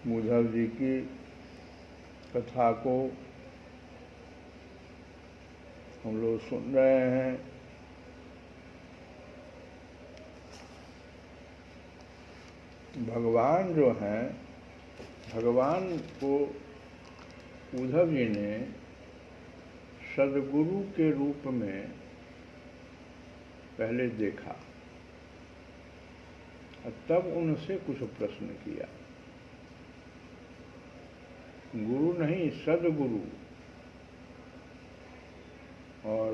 उद्धव जी की कथा को हम लोग सुन रहे हैं। भगवान जो हैं, भगवान को उद्धव जी ने सद्गुरु के रूप में पहले देखा और तब उनसे कुछ प्रश्न किया। गुरु नहीं, सद्गुरु। और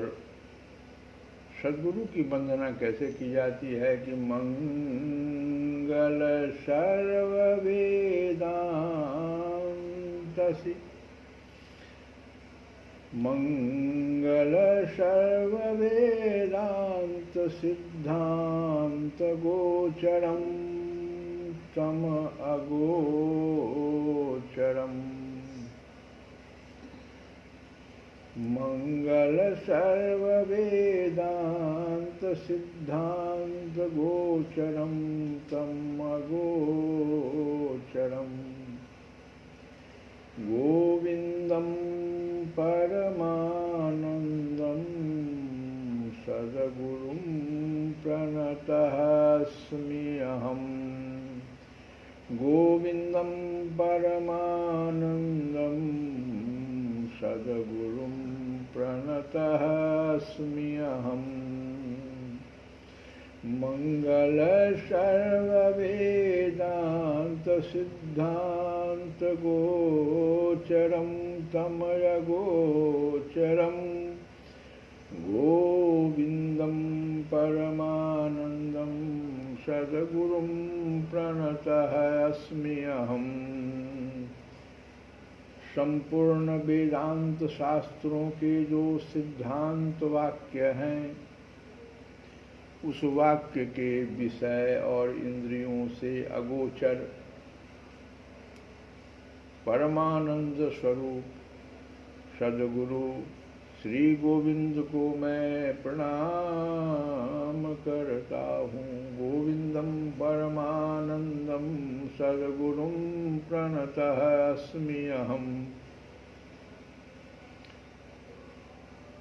सद्गुरु की वंदना कैसे की जाती है कि मंगल सर्व वेदांतसि, मंगल सर्व वेदांत सिद्धांत गोचरम तम अगोचरम। मंगल सर्व वेदांत सिद्धांत गोचरम तम अगोचरम। गोविंदम परमानंदम सद्गुरुं प्रणतः अस्मि अहम्। गोविंदम परमानंदम सद्गुरुं प्रणतः अस्मि अहम्। मंगल सर्व वेदांत सिद्धांत गोचरम तमय गोचरम। गोविंदम परमानंदम सद्गुरुं प्रणतः अस्मि अहम्। संपूर्ण वेदांत शास्त्रों के जो सिद्धांत वाक्य हैं, उस वाक्य के विषय और इंद्रियों से अगोचर परमानंद स्वरूप सद्गुरु श्री गोविंद को मैं प्रणाम करता हूँ। गोविंदम परमानंदम सद्गुरुं प्रणतः अस्मि अहम्।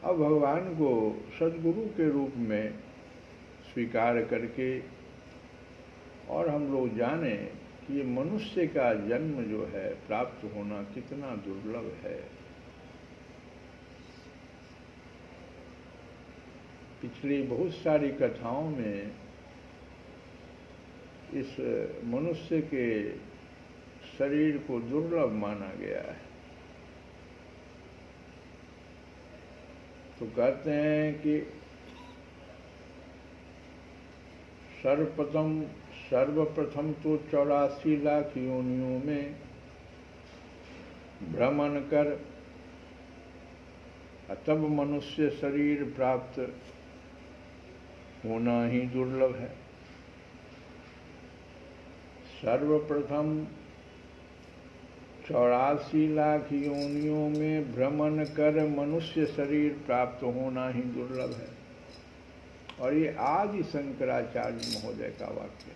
अब भगवान को सद्गुरु के रूप में स्वीकार करके और हम लोग जाने कि ये मनुष्य का जन्म जो है प्राप्त होना कितना दुर्लभ है। पिछली बहुत सारी कथाओं में इस मनुष्य के शरीर को दुर्लभ माना गया है। तो कहते हैं कि सर्वप्रथम तो 84 लाख योनियों में भ्रमण कर तब मनुष्य शरीर प्राप्त होना ही दुर्लभ है। सर्वप्रथम 84 लाख योनियों में भ्रमण कर मनुष्य शरीर प्राप्त होना ही दुर्लभ है। और ये आदि शंकराचार्य महोदय का वाक्य है।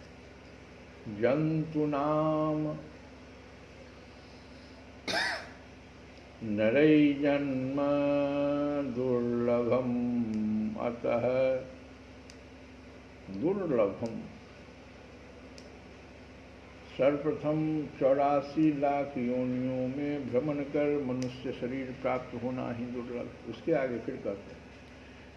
जंतूनाम नरै जन्म दुर्लभम अतः दुर्लभम। सर्वप्रथम 84 लाख योनियों में भ्रमण कर मनुष्य शरीर प्राप्त होना ही दुर्लभ। उसके आगे फिर कहते हैं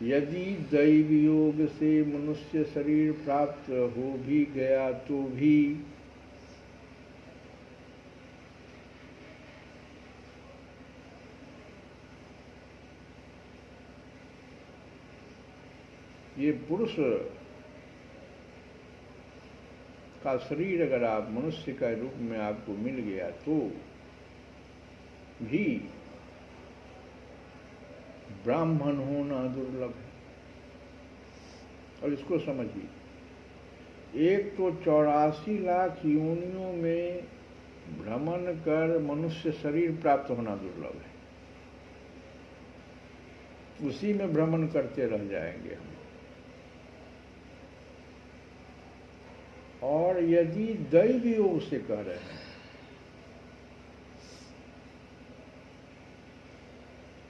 यदि दैव योग से मनुष्य शरीर प्राप्त हो भी गया तो भी ये पुरुष का शरीर अगर आप मनुष्य का रूप में आपको मिल गया तो भी ब्राह्मण होना दुर्लभ है। और इसको समझिए, एक तो 84 लाख योनियों में भ्रमण कर मनुष्य शरीर प्राप्त होना दुर्लभ है। उसी में भ्रमण करते रह जाएंगे हम। और यदि दैव योग से कह रहे हैं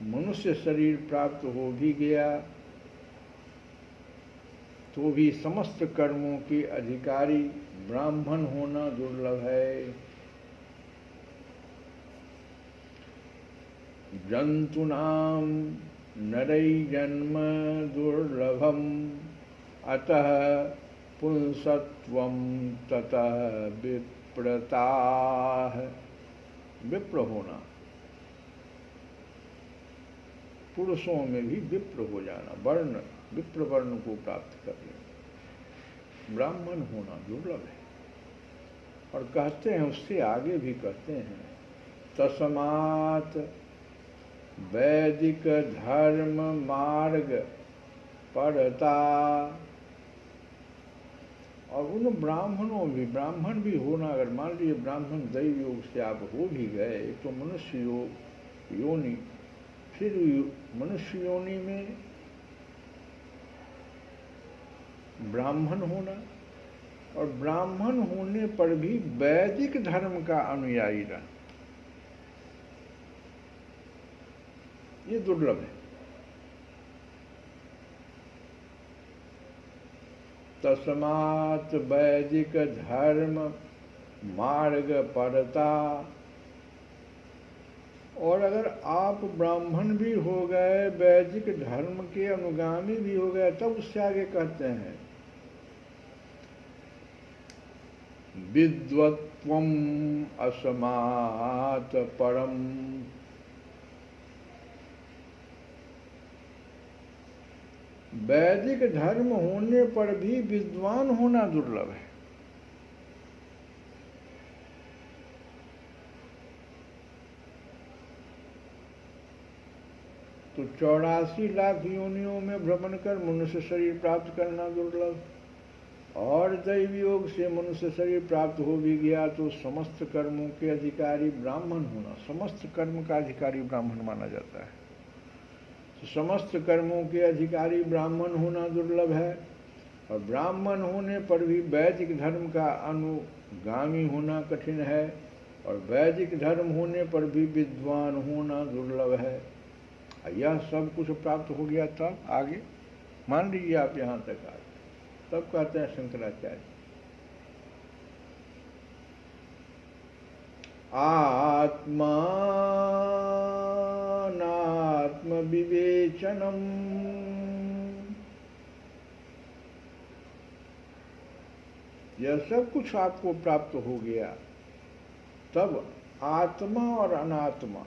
मनुष्य शरीर प्राप्त हो भी गया तो भी समस्त कर्मों के अधिकारी ब्राह्मण होना दुर्लभ है। जंतूनां नरै जन्म दुर्लभम अतः पुंसत्वं ततः विप्रताः। विप्र होना, पुरुषों में भी विप्र हो जाना, वर्ण विप्र वर्ण को प्राप्त कर लेना, ब्राह्मण होना दुर्लभ है। और कहते हैं, उससे आगे भी कहते हैं, तस्मात् वैदिक धर्म मार्ग पढ़ता। और उन ब्राह्मणों भी, ब्राह्मण भी होना, अगर मान लीजिए ब्राह्मण दैव योग से आप हो भी गए तो मनुष्य योनि, फिर मनुष्य योनि में ब्राह्मण होना, और ब्राह्मण होने पर भी वैदिक धर्म का अनुयायी रहना, ये दुर्लभ है। तस्मात् वैदिक धर्म मार्ग पढ़ता। और अगर आप ब्राह्मण भी हो गए, वैदिक धर्म के अनुगामी भी हो गए, तब उससे आगे कहते हैं, विद्वत्वम अस्मात् परम। वैदिक धर्म होने पर भी विद्वान होना दुर्लभ है। तो 84 लाख योनियों में भ्रमण कर मनुष्य शरीर प्राप्त करना दुर्लभ, और दैव योग से मनुष्य शरीर प्राप्त हो भी गया तो समस्त कर्मों के अधिकारी ब्राह्मण होना, समस्त कर्म का अधिकारी ब्राह्मण माना जाता है, तो समस्त कर्मों के अधिकारी ब्राह्मण होना दुर्लभ है। और ब्राह्मण होने पर भी वैदिक धर्म का अनुगामी होना कठिन है, और वैदिक धर्म होने पर भी विद्वान होना दुर्लभ है। यह सब कुछ प्राप्त हो गया तब आगे मान लीजिए आप यहाँ तक आए, तब कहते हैं शंकराचार्य, आत्मानात्म विवेचनम। यह सब कुछ आपको प्राप्त हो गया, तब आत्मा और अनात्मा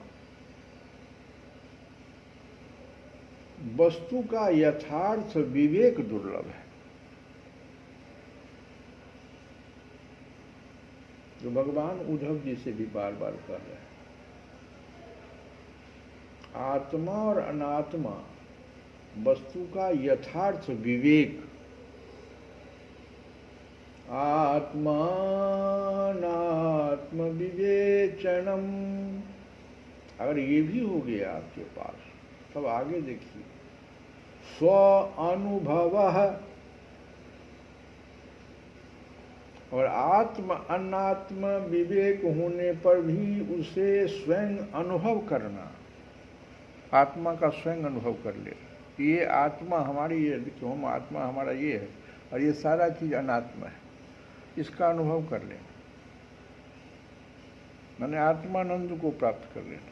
वस्तु का यथार्थ विवेक दुर्लभ है, जो भगवान उद्धव जी से भी बार बार कह रहे हैं। आत्मा और अनात्मा वस्तु का यथार्थ विवेक, आत्मानात्म विवेचनम, अगर ये भी हो गया आपके पास, तब आगे देखिए, स्व अनुभव, और आत्म अनात्म विवेक होने पर भी उसे स्वयं अनुभव करना, आत्मा का स्वयं अनुभव कर ले, ये आत्मा हमारी है, देखिए हम आत्मा हमारा ये है, और ये सारा चीज अनात्मा है, इसका अनुभव कर लेना, मैंने आत्मानंद को प्राप्त कर लेना,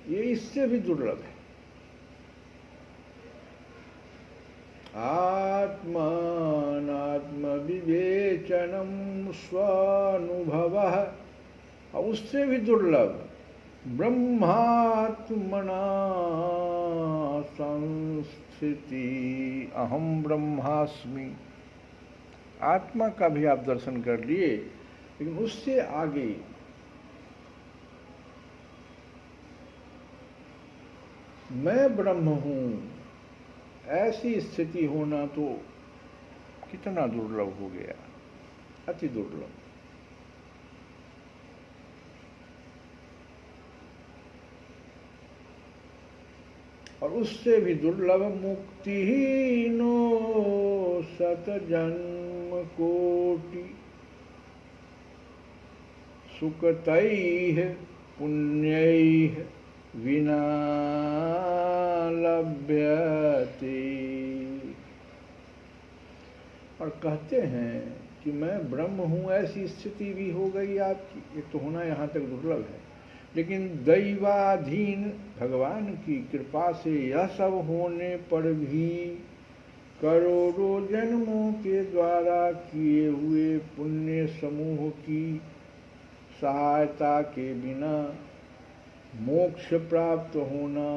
ये इससे भी दुर्लभ है। आत्मानात्म विवेचनम स्वानुभवः, और उससे भी दुर्लभ ब्रह्मात्मना संस्थिति, अहम ब्रह्मास्मि। आत्मा का भी आप दर्शन कर लिए, लेकिन उससे आगे मैं ब्रह्म हूं, ऐसी स्थिति होना तो कितना दुर्लभ हो गया, अति दुर्लभ। और उससे भी दुर्लभ मुक्तिहीनो शत जन्म कोटि सुखतैः पुण्यैः विना लभ्यते। और कहते हैं कि मैं ब्रह्म हूँ, ऐसी स्थिति भी हो गई आपकी, ये तो होना यहाँ तक दुर्लभ है। लेकिन दैवाधीन भगवान की कृपा से यह सब होने पर भी करोड़ों जन्मों के द्वारा किए हुए पुण्य समूह की सहायता के बिना मोक्ष प्राप्त होना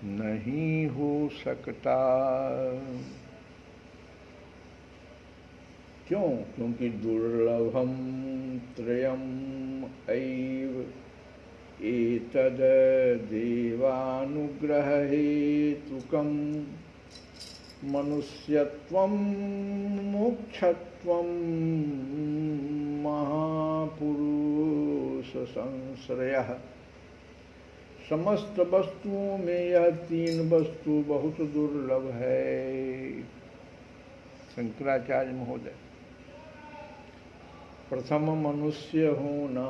नहीं हो सकता। क्यों? क्योंकि दुर्लभम त्रयम ऐव एतद देवानुग्रह हेतुकम मनुष्यत्वं मोक्षत्वं महापुरुष संश्रयः। समस्त वस्तुओं में यह तीन वस्तु बहुत दुर्लभ है। शंकराचार्य महोदय, प्रथम मनुष्य होना,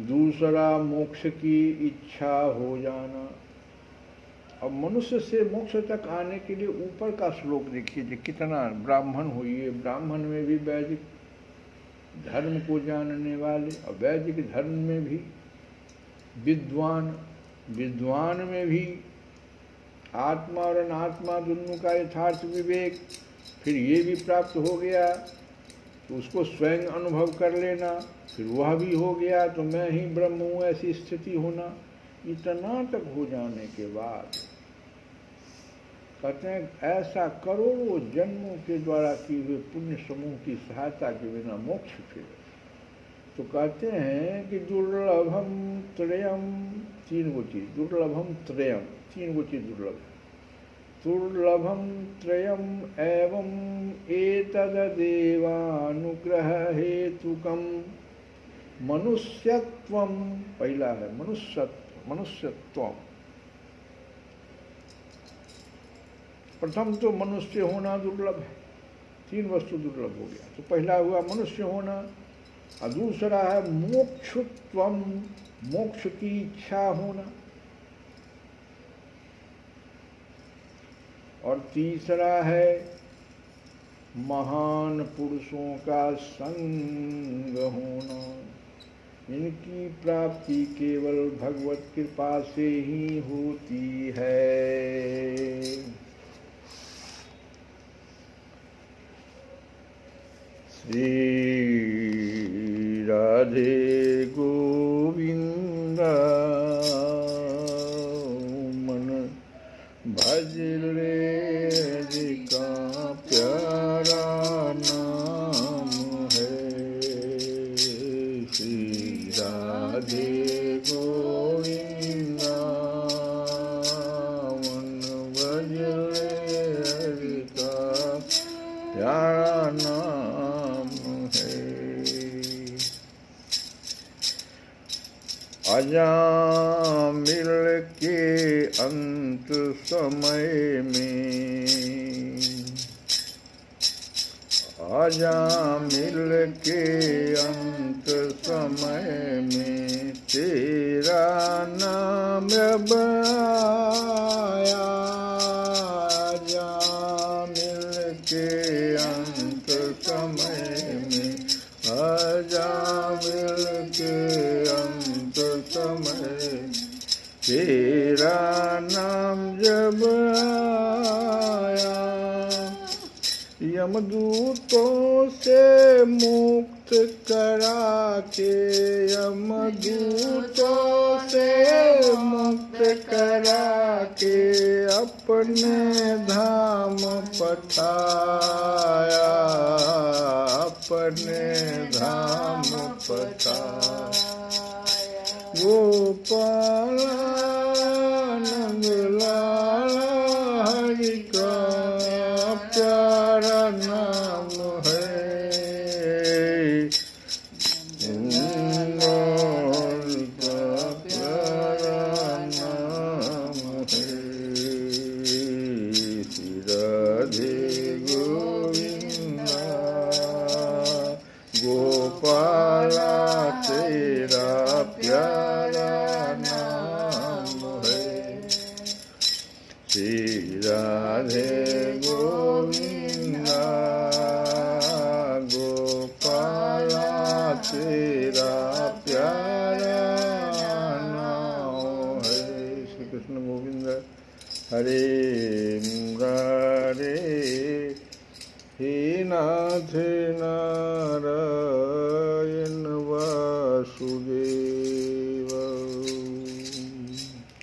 दूसरा मोक्ष की इच्छा हो जाना। अब मनुष्य से मोक्ष तक आने के लिए ऊपर का श्लोक देखिए कितना, ब्राह्मण होइए, ब्राह्मण में भी वैदिक धर्म को जानने वाले, और वैदिक धर्म में भी विद्वान, विद्वान में भी आत्मा और अनात्मा दोनों का यथार्थ विवेक, फिर ये भी प्राप्त हो गया तो उसको स्वयं अनुभव कर लेना, फिर वह भी हो गया तो मैं ही ब्रह्म हूँ, ऐसी स्थिति होना। इतना तक हो जाने के बाद कहते हैं ऐसा करोड़ों जन्मों के द्वारा किए हुए पुण्य समूह की सहायता के बिना मोक्ष फिर। तो कहते हैं कि दुर्लभम त्रयम, तीन गो चीज, दुर्लभम त्रयम, तीन गो चीज दुर्लभ है। दुर्लभम त्रयम एवं एतद देवानुग्रह हेतुकम मनुष्यत्वम, पहला है मनुष्यत्व, मनुष्यत्वम। प्रथम तो मनुष्य होना दुर्लभ है, तीन वस्तु दुर्लभ हो गया। तो पहला हुआ मनुष्य होना, और दूसरा है मोक्षत्वम, मोक्ष की इच्छा होना, और तीसरा है महान पुरुषों का संग होना। इनकी प्राप्ति केवल भगवत कृपा से ही होती है। श्री राधे गोविंद मन भज ले जिका प्यारा नाम है। श्री राधे गोविंद मन भज ले जिका प्यारा नाम है। अजामिल के अंत समय में, अजामिल के अंत समय में तेरा नाम अब आया। अजामिल के अंत समय में, अजामिल के अंत समय तेरा नाम जब आया, यमदूतों से मुक्त करा के, यमदूतों से मुक्त करा के अपने धाम पठाया, अपने धाम पठाया। गोपाला नंद लाला हरि का प्यारा नाम है। का प्यारा नाम है। श्री राधे गोविंदा, गोपाला तेरा प्यारा नाम है। श्री राधे गोविंदा गोपाला तेरा प्यारा नाम है। श्री कृष्ण गोविंद हरे मुरारे हे नाथ